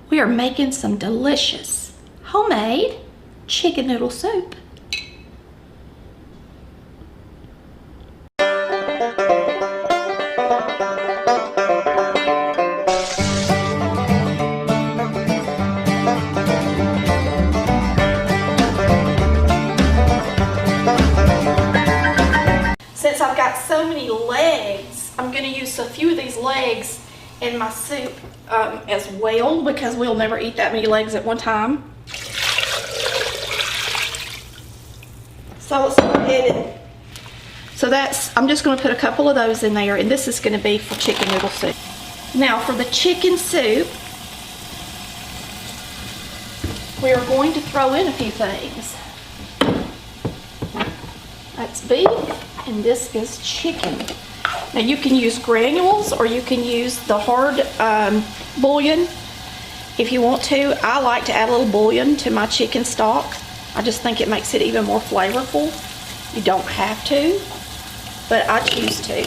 We are making some delicious homemade chicken noodle soup. Since I've got so many legs, I'm going to use a few of these legs in my soup as well, because we'll never eat that many legs at one time. So let's go ahead and, I'm just going to put a couple of those in there, and this is going to be for chicken noodle soup. Now for the chicken soup, we are going to throw in a few things. That's beef, and this is chicken. Now you can use granules or you can use the hard bouillon if you want to. I like to add a little bouillon to my chicken stock. I just think it makes it even more flavorful. You don't have to, but I choose to.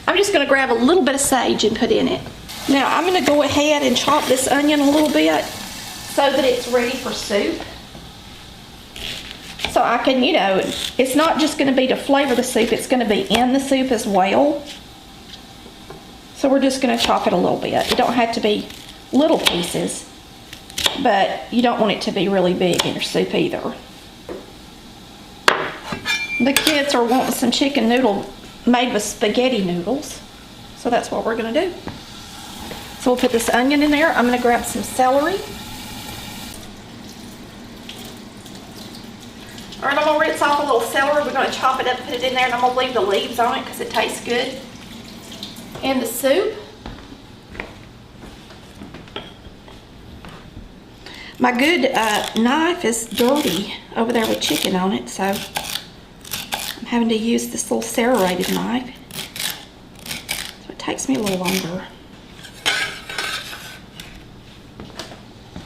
I'm just going to grab a little bit of sage and put in it. Now I'm going to go ahead and chop this onion a little bit so that it's ready for soup. So I can, you know, it's not just going to be to flavor the soup, it's going to be in the soup as well. So we're just going to chop it a little bit. It don't have to be little pieces, but you don't want it to be really big in your soup either. The kids are wanting some chicken noodle made with spaghetti noodles, so that's what we're going to do. So we'll put this onion in there. I'm going to grab some celery. All right, I'm going to rinse off a little celery. We're going to chop it up, put it in there, and I'm going to leave the leaves on it because it tastes good. And the soup. My good knife is dirty over there with chicken on it, so I'm having to use this little serrated knife. So it takes me a little longer.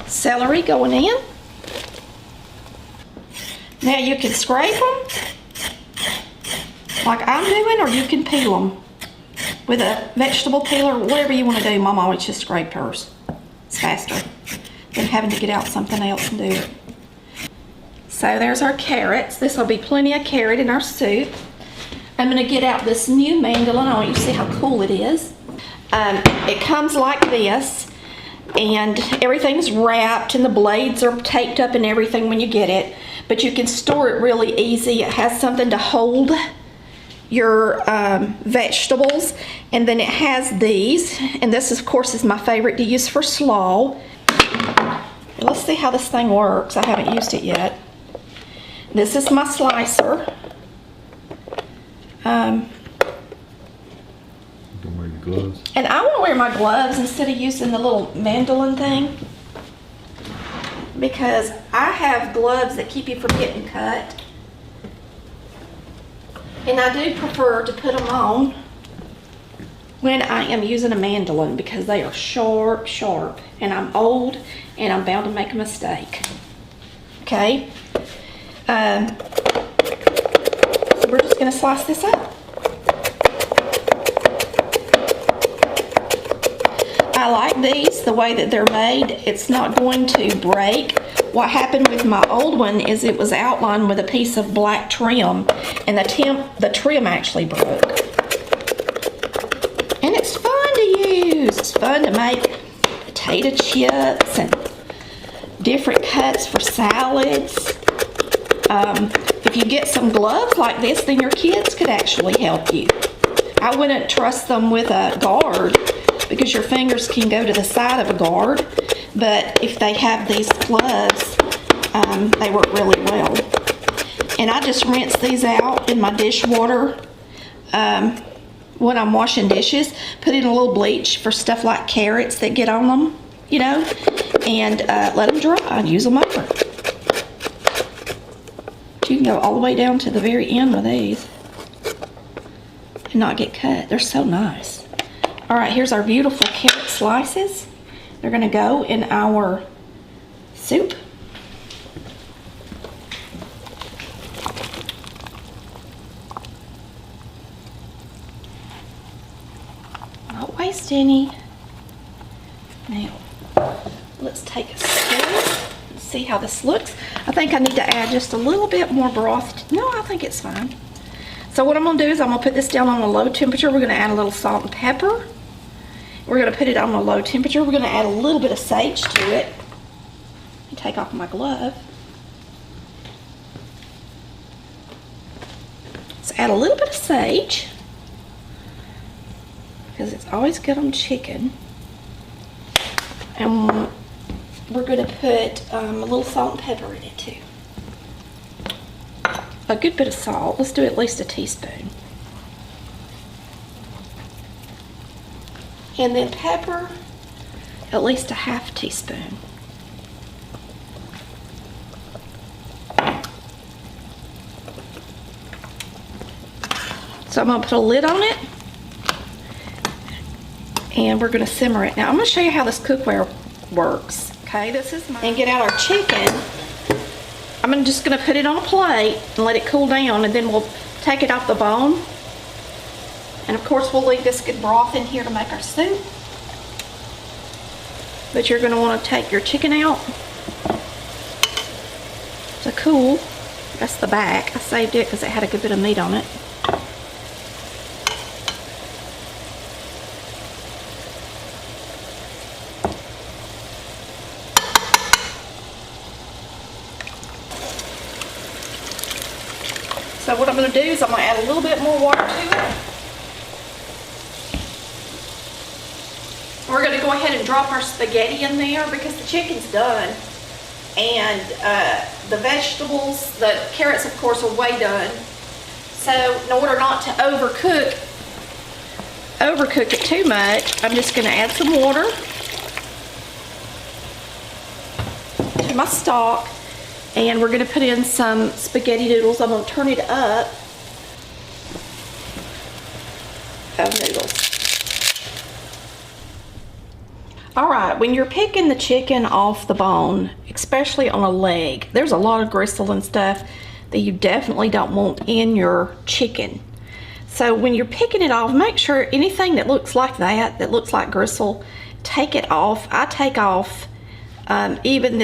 Celery going in. Now you can scrape them like I'm doing, or you can peel them with a vegetable peeler, whatever you want to do. Mom always just scraped hers. It's faster than having to get out something else and do it. So there's our carrots. This will be plenty of carrot in our soup. I'm going to get out this new mandolin. I want you to see how cool it is. It comes like this, and everything's wrapped and the blades are taped up and everything when you get it. But you can store it really easy. It has something to hold your vegetables, and then it has these, and this of course is my favorite to use for slaw. Let's see how this thing works. I haven't used it yet. This is my slicer. Don't wear your gloves. And I want to wear my gloves instead of using the little mandolin thing, because I have gloves that keep you from getting cut. And I do prefer to put them on when I am using a mandolin, because they are sharp, sharp. And I'm old and I'm bound to make a mistake. Okay? So we're just going to slice this up. I like these the way that they're made. It's not going to break. What happened with my old one is it was outlined with a piece of black trim, and the trim actually broke. And it's fun to use. It's fun to make potato chips and different cuts for salads. If you get some gloves like this, then your kids could actually help you. I wouldn't trust them with a guard, because your fingers can go to the side of a guard, but if they have these gloves, they work really well. And I just rinse these out in my dishwater when I'm washing dishes. Put in a little bleach for stuff like carrots that get on them, you know, and let them dry and use them over. You can go all the way down to the very end with these and not get cut. They're so nice. All right, here's our beautiful carrot slices. They're gonna go in our soup. Not waste any. Now, let's take a spoon and see how this looks. I think I need to add just a little bit more broth. No, I think it's fine. So what I'm gonna do is I'm gonna put this down on a low temperature. We're gonna add a little salt and pepper. We're gonna put it on a low temperature. We're gonna add a little bit of sage to it. Let me take off my glove. Let's add a little bit of sage, because it's always good on chicken. And we're gonna put a little salt and pepper in it too. A good bit of salt. Let's do at least a teaspoon. And then pepper, at least a half teaspoon. So I'm gonna put a lid on it and we're gonna simmer it. Now I'm gonna show you how this cookware works. Okay, this is my, and get out our chicken. I'm just gonna put it on a plate and let it cool down, and then we'll take it off the bone. And of course we'll leave this good broth in here to make our soup. But you're gonna wanna take your chicken out to cool. That's the back. I saved it because it had a good bit of meat on it. So what I'm gonna do is I'm gonna add a little bit more water to it. We're gonna go ahead and drop our spaghetti in there because the chicken's done. And the vegetables, the carrots of course are way done. So in order not to overcook it too much, I'm just gonna add some water to my stock. And we're gonna put in some spaghetti noodles. I'm gonna turn it up of noodles. All right, when you're picking the chicken off the bone, especially on a leg, there's a lot of gristle and stuff that you definitely don't want in your chicken. So when you're picking it off, make sure anything that looks like that looks like gristle, take it off. I take off even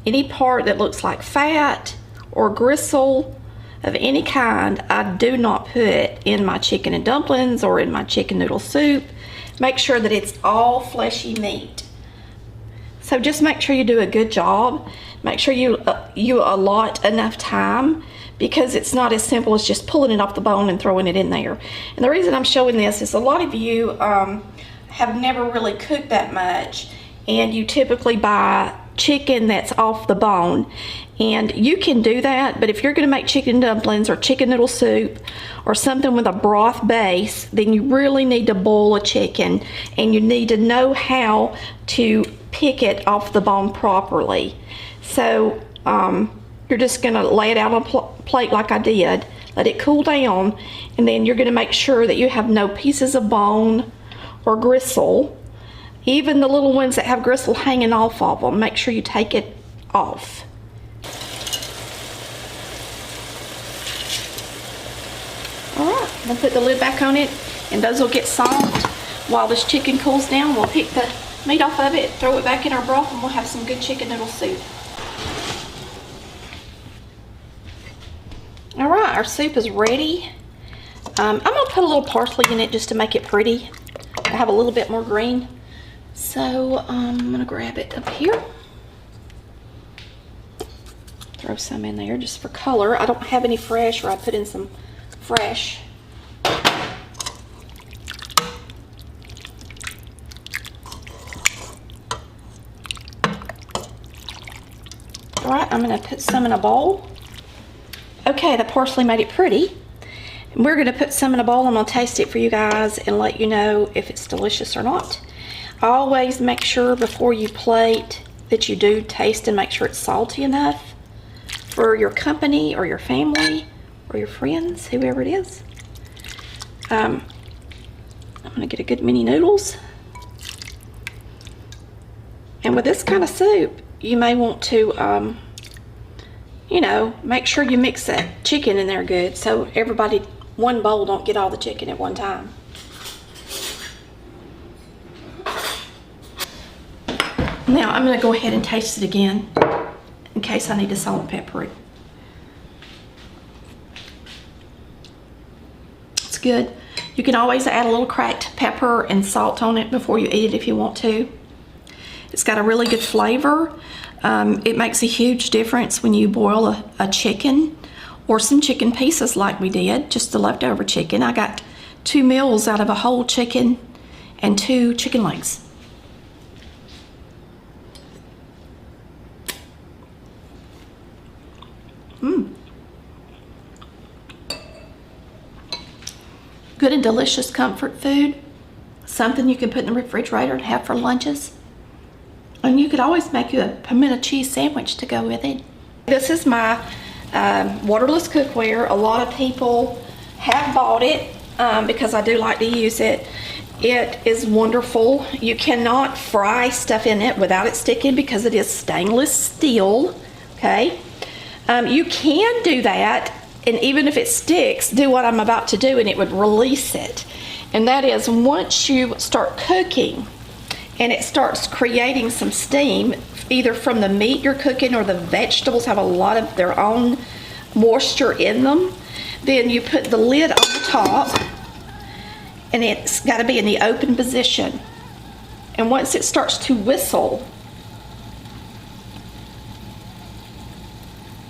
any part that looks like fat or gristle of any kind. I do not put in my chicken and dumplings or in my chicken noodle soup. Make sure that it's all fleshy meat. So just make sure you do a good job. Make sure you allot enough time, because it's not as simple as just pulling it off the bone and throwing it in there. And the reason I'm showing this is a lot of you have never really cooked that much, and you typically buy chicken that's off the bone. And you can do that, but if you're gonna make chicken dumplings or chicken noodle soup or something with a broth base, then you really need to boil a chicken, and you need to know how to pick it off the bone properly. So you're just gonna lay it out on a plate like I did, let it cool down, and then you're gonna make sure that you have no pieces of bone or gristle. Even the little ones that have gristle hanging off of them, make sure you take it off. All right, we'll put the lid back on it, and those will get soft while this chicken cools down. We'll pick the meat off of it, throw it back in our broth, and we'll have some good chicken noodle soup. All right, our soup is ready. I'm gonna put a little parsley in it just to make it pretty, to have a little bit more green. So I'm gonna grab it up here. Throw some in there just for color. I don't have any fresh, or I put in some fresh. All right, I'm gonna put some in a bowl. Okay, the parsley made it pretty. We're gonna put some in a bowl. I'm gonna taste it for you guys and let you know if it's delicious or not. Always make sure before you plate that you do taste and make sure it's salty enough for your company or your family or your friends, whoever it is. I'm gonna get a good mini noodles. And with this kind of soup, you may want to, you know, make sure you mix that chicken in there good so everybody, one bowl don't get all the chicken at one time. Now I'm gonna go ahead and taste it again in case I need to salt and pepper it. It's good. You can always add a little cracked pepper and salt on it before you eat it if you want to. It's got a really good flavor. It makes a huge difference when you boil a chicken or some chicken pieces like we did, just the leftover chicken. I got 2 meals out of a whole chicken and 2 chicken legs. Good and delicious comfort food. Something you can put in the refrigerator and have for lunches. And you could always make you a pimento cheese sandwich to go with it. This is my waterless cookware. A lot of people have bought it because I do like to use it. It is wonderful. You cannot fry stuff in it without it sticking because it is stainless steel, okay? You can do that, and even if it sticks, do what I'm about to do and it would release it. And that is, once you start cooking and it starts creating some steam, either from the meat you're cooking or the vegetables have a lot of their own moisture in them, then you put the lid on the top, and it's got to be in the open position. And once it starts to whistle,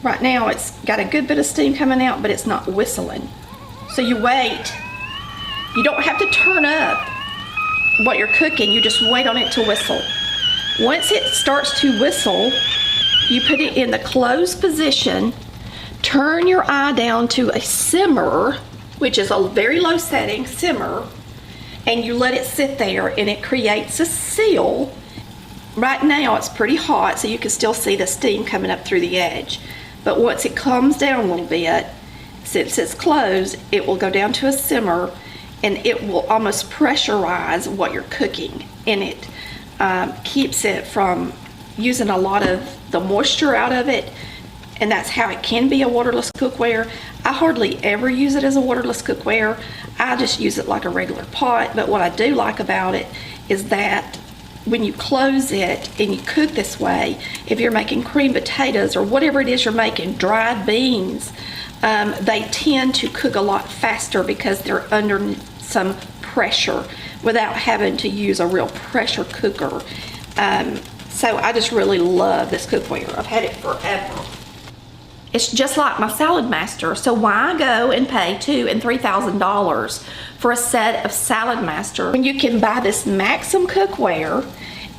right now it's got a good bit of steam coming out, but it's not whistling. So you wait. You don't have to turn up what you're cooking, you just wait on it to whistle. Once it starts to whistle, you put it in the closed position, turn your eye down to a simmer, which is a very low setting, simmer, and you let it sit there and it creates a seal. Right now it's pretty hot, so you can still see the steam coming up through the edge. But once it calms down a little bit, since it's closed, it will go down to a simmer and it will almost pressurize what you're cooking, and it keeps it from using a lot of the moisture out of it, and that's how it can be a waterless cookware. I hardly ever use it as a waterless cookware. I just use it like a regular pot, but what I do like about it is that when you close it and you cook this way, if you're making cream potatoes or whatever it is you're making, dried beans, they tend to cook a lot faster because they're under some pressure without having to use a real pressure cooker. So I just really love this cookware. I've had it forever. It's just like my Salad Master. So why go and pay $2,000 and $3,000 for a set of Salad Master when you can buy this Maxim cookware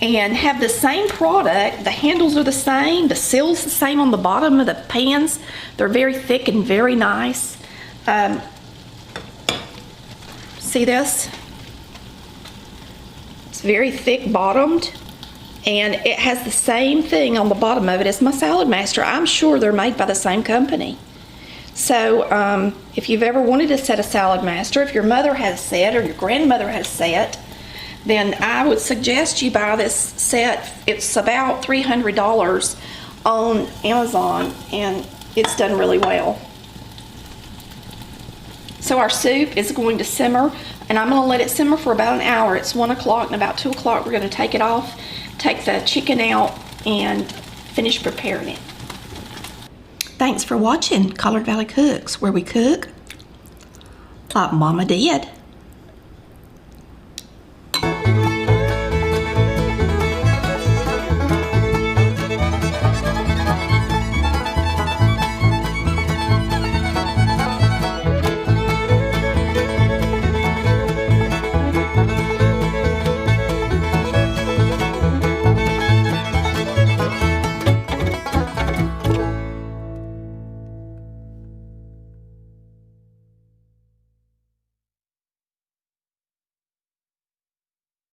and have the same product? The handles are the same, the seal's the same on the bottom of the pans. They're very thick and very nice. See this? It's very thick bottomed, and it has the same thing on the bottom of it as my Salad Master. I'm sure they're made by the same company. So if you've ever wanted a set of Salad Master, if your mother has a set or your grandmother has a set, then I would suggest you buy this set. It's about $300 on Amazon, and it's done really well. So our soup is going to simmer, and I'm going to let it simmer for about an hour. It's 1 o'clock, and about 2 o'clock we're going to take it off, take the chicken out, and finish preparing it. Thanks for watching Collard Valley Cooks, where we cook like Mama did.